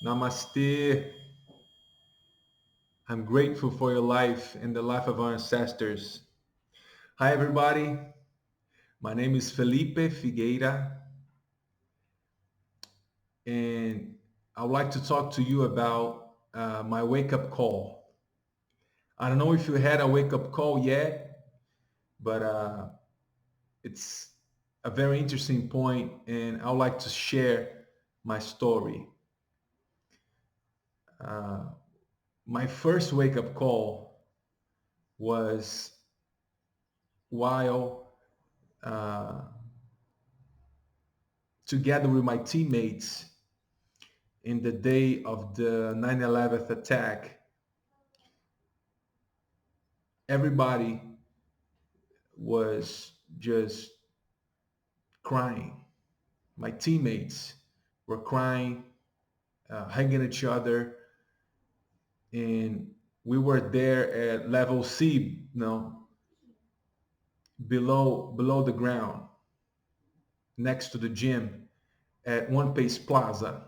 Namaste. I'm grateful for your life and the life of our ancestors. Hi, everybody. My name is Felipe Figueira, and I would like to talk to you about my wake up call. I don't know if you had a wake up call yet, but it's a very interesting point, and I would like to share my story. Uh, my first wake up call was while uh, together with my teammates in the day of the 9/11 attack. Everybody was just crying. My teammates were crying, hugging each other, and we were there at level C, below the ground, next to the gym at One Pace Plaza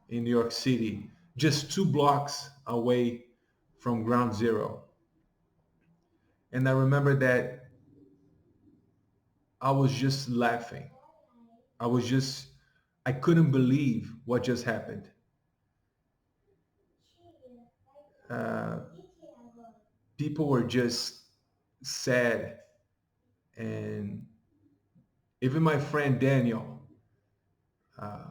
in New York City, just 2 blocks away from Ground Zero. And I remember that I was just laughing. I was just, I couldn't believe what just happened. Uh, People were just sad. And even my friend Daniel uh,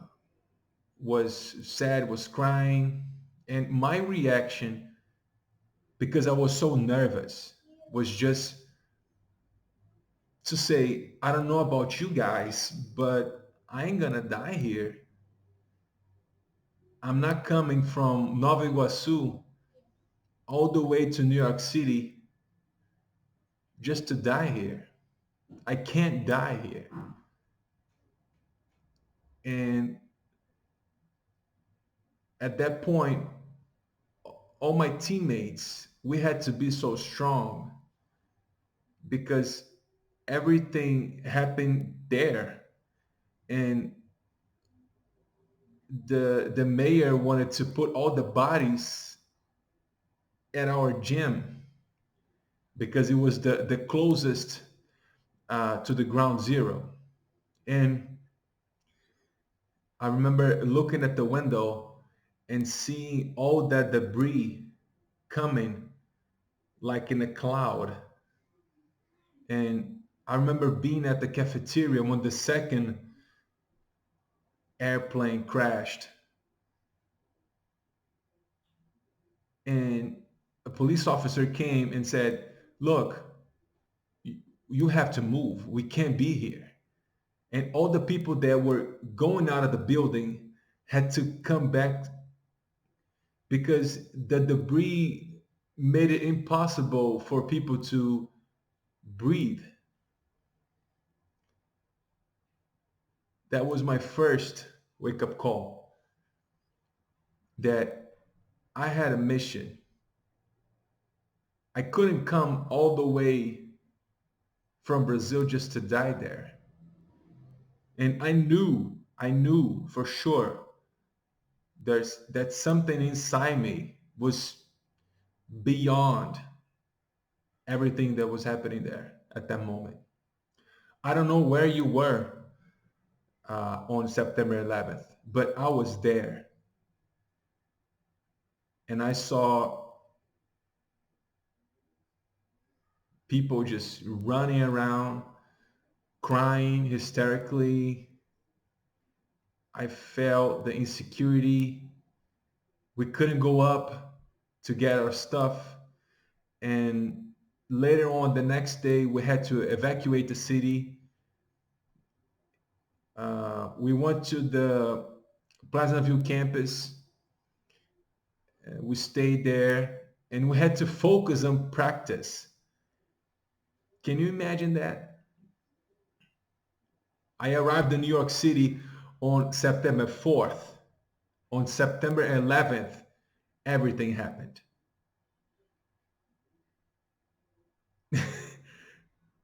was sad, was crying. And my reaction, because I was so nervous, was just to say, I don't know about you guys, but I ain't gonna die here. I'm not coming from Nova Iguaçu all the way to New York City just to die here. I can't die here. And at that point, all my teammates, we had to be so strong because everything happened there. And the mayor wanted to put all the bodies at our gym because it was the closest to the ground zero. And I remember looking at the window and seeing all that debris coming like in a cloud. And I remember being at the cafeteria when the second airplane crashed. And a police officer came and said, "Look, you have to move. We can't be here." And all the people that were going out of the building had to come back because the debris made it impossible for people to breathe. That was my first wake up call that I had a mission. I couldn't come all the way from Brazil just to die there. And I knew for sure there's that something inside me was beyond everything that was happening there at that moment. I don't know where you were on September 11th, but I was there and I saw people just running around, crying hysterically. I felt the insecurity. We couldn't go up to get our stuff. And later on the next day, we had to evacuate the city. We went to the Pleasantville campus. We stayed there and we had to focus on practice. Can you imagine that? I arrived in New York City on September 4th. On September 11th, everything happened.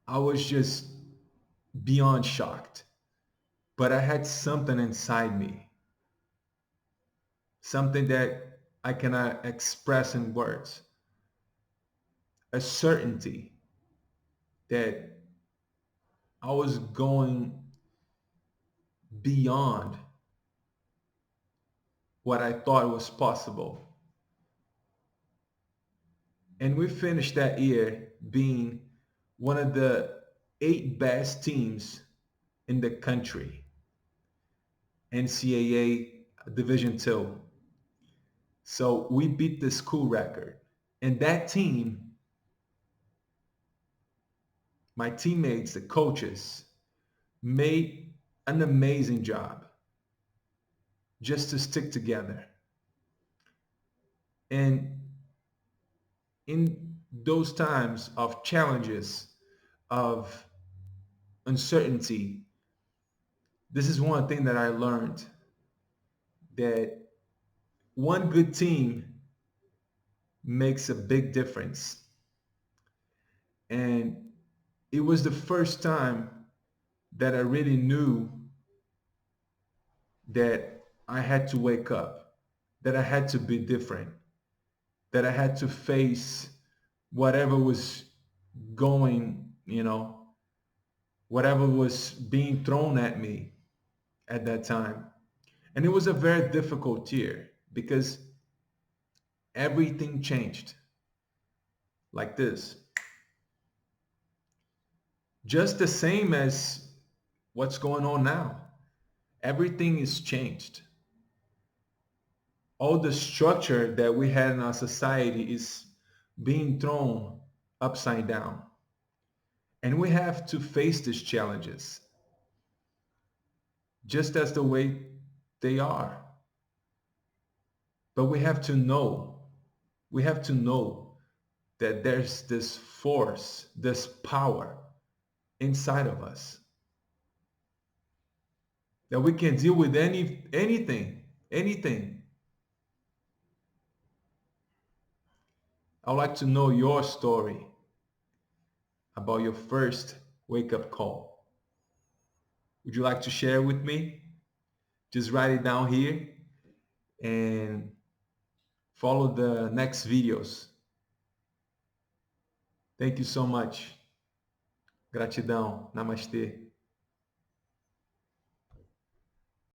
I was just beyond shocked. But I had something inside me, something that I cannot express in words, a certainty that I was going beyond what I thought was possible. And we finished that year being one of the eight best teams in the country, NCAA Division Two. So we beat the school record. And that team, my teammates, the coaches, made an amazing job just to stick together. And in those times of challenges, of uncertainty, this is one thing that I learned, that one good team makes a big difference. And it was the first time that I really knew that I had to wake up, that I had to be different, that I had to face whatever was going, whatever was being thrown at me at that time. And it was a very difficult year because everything changed like this. Just the same as what's going on now. Everything is changed. All the structure that we had in our society is being thrown upside down. And we have to face these challenges just as the way they are. But we have to know that there's this force, this power inside of us, that we can deal with anything. I'd like to know your story about your first wake up call. Would you like to share with me? Just write it down here and follow the next videos. Thank you so much. Gratidão. Namastê.